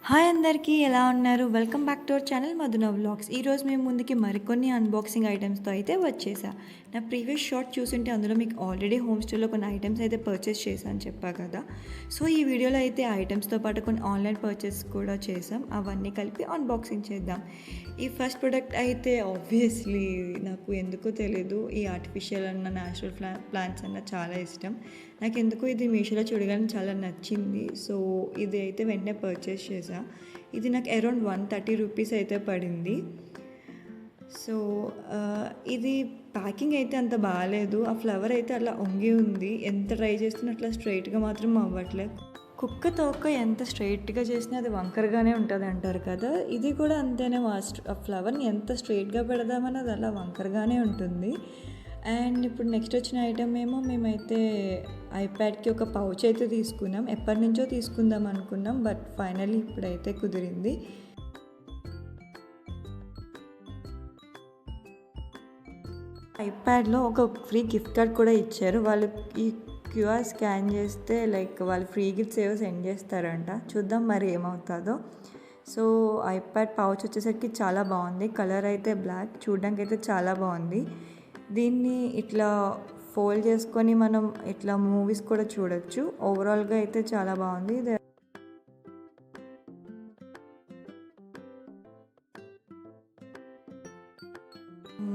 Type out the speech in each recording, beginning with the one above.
Hi అందరికీ ఎలా ఉన్నారు? Welcome back to our channel Madhuna vlogs. ఈరోజు మేము ముందుకి మరికొన్ని అన్బాక్సింగ్ ఐటమ్స్తో అయితే వచ్చేసా. నా ప్రీవియస్ షార్ట్ చూసుంటే అందులో మీకు ఆల్రెడీ హోమ్ స్టోర్లో కొన్ని ఐటమ్స్ అయితే పర్చేస్ చేశాను చెప్పా కదా. సో ఈ వీడియోలో అయితే ఐటమ్స్తో పాటు కొన్ని ఆన్లైన్ పర్చేస్ కూడా చేసాం. అవన్నీ కలిపి అన్బాక్సింగ్ చేద్దాం. ఈ ఫస్ట్ ప్రోడక్ట్ అయితే ఆబ్వియస్లీ నాకు ఎందుకో తెలీదు, ఈ ఆర్టిఫిషియల్ అన్న న్యాచురల్ ప్లాంట్స్ అన్న చాలా ఇష్టం. నాకు ఎందుకో ఇది మీషోలో చూడగానే చాలా నచ్చింది. సో ఇది అయితే వెంటనే పర్చేస్ చేసా. ఇది నాకు అరౌండ్ 130 రూపీస్ అయితే పడింది. సో ఇది ప్యాకింగ్ అయితే అంత బాగాలేదు. ఆ ఫ్లవర్ అయితే అలా వంగి ఉంది. ఎంత ట్రై చేస్తున్నా అట్లా స్ట్రైట్గా మాత్రం అవ్వట్లేదు. కుక్క తోక ఎంత స్ట్రైట్గా చేసినా అది వంకరగానే ఉంటుంది అంటారు కదా. ఇది కూడా అంతేనే. ఆ ఫ్లవర్ని ఎంత స్ట్రైట్గా పెడదామని అది అలా వంకరగానే ఉంటుంది. అండ్ ఇప్పుడు నెక్స్ట్ వచ్చిన ఐటమ్ ఏమో మేమైతే ఐప్యాడ్కి ఒక పౌచ్ అయితే తీసుకున్నాం. ఎప్పటి నుంచో తీసుకుందాం అనుకున్నాం, బట్ ఫైనల్లీ ఇప్పుడైతే కుదిరింది. ఐప్యాడ్లో ఒక ఫ్రీ గిఫ్ట్ కార్డ్ కూడా ఇచ్చారు. వాళ్ళు ఈ క్యూఆర్ స్కాన్ చేస్తే వాళ్ళు ఫ్రీ గిఫ్ట్స్ ఏవో సెండ్ చేస్తారంట. చూద్దాం మరి ఏమవుతుందో. సో ఐప్యాడ్ పౌచ్ వచ్చేసరికి చాలా బాగుంది. కలర్ అయితే బ్లాక్, చూడడానికి అయితే చాలా బాగుంది. దీన్ని ఇట్లా ఫోల్డ్ చేసుకొని మనం ఇట్లా మూవీస్ కూడా చూడొచ్చు. ఓవరాల్గా అయితే చాలా బాగుంది.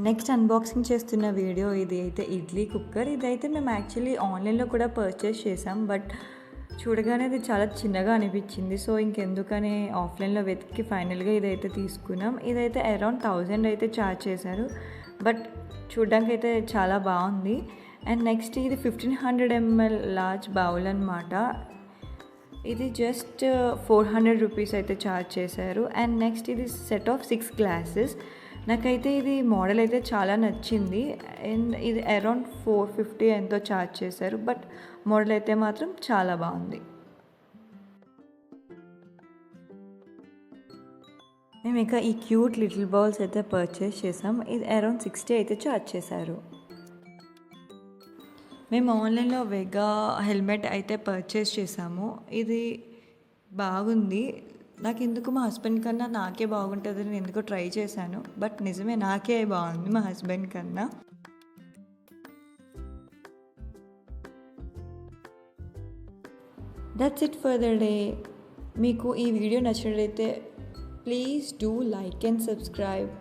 నెక్స్ట్ అన్బాక్సింగ్ చేస్తున్న వీడియో ఇది అయితే ఇడ్లీ కుక్కర్. ఇదైతే మేము యాక్చువల్లీ ఆన్లైన్లో కూడా పర్చేస్ చేసాం, బట్ చూడగానే ఇది చాలా చిన్నగా అనిపించింది. సో ఇంకెందుకని ఆఫ్లైన్లో వెతికి ఫైనల్గా ఇదైతే తీసుకున్నాం. ఇదైతే అరౌండ్ 1000 అయితే ఛార్జ్ చేశారు, బట్ చూడడానికి అయితే చాలా బాగుంది. అండ్ నెక్స్ట్ ఇది 1500 ml లార్జ్ బౌల్ అనమాట. ఇది జస్ట్ 400 రూపీస్ అయితే ఛార్జ్ చేశారు. అండ్ నెక్స్ట్ ఇది సెట్ ఆఫ్ 6 గ్లాసెస్. నాకైతే ఇది మోడల్ అయితే చాలా నచ్చింది. అండ్ ఇది అరౌండ్ 450 ఎంతో ఛార్జ్ చేశారు, బట్ మోడల్ అయితే మాత్రం చాలా బాగుంది. మేము ఇంకా ఈ క్యూట్ లిటిల్ బౌల్స్ అయితే పర్చేస్ చేసాం. ఇది అరౌండ్ 60 అయితే ఛార్జ్ చేశారు. మేము ఆన్లైన్లో వెగా హెల్మెట్ అయితే పర్చేస్ చేసాము. ఇది బాగుంది. నాకు ఎందుకు మా హస్బెండ్ కన్నా నాకే బాగుంటుంది అని ఎందుకో ట్రై చేశాను, బట్ నిజమే నాకే బాగుంది మా హస్బెండ్ కన్నా. That's it for the day. మీకు ఈ వీడియో నచ్చినట్లయితే please do like and subscribe.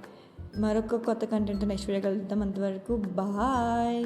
మరొక కొత్త కంటెంట్ నెక్స్ట్ వీడియో కలుద్దాం. అంతవరకు బాయ్.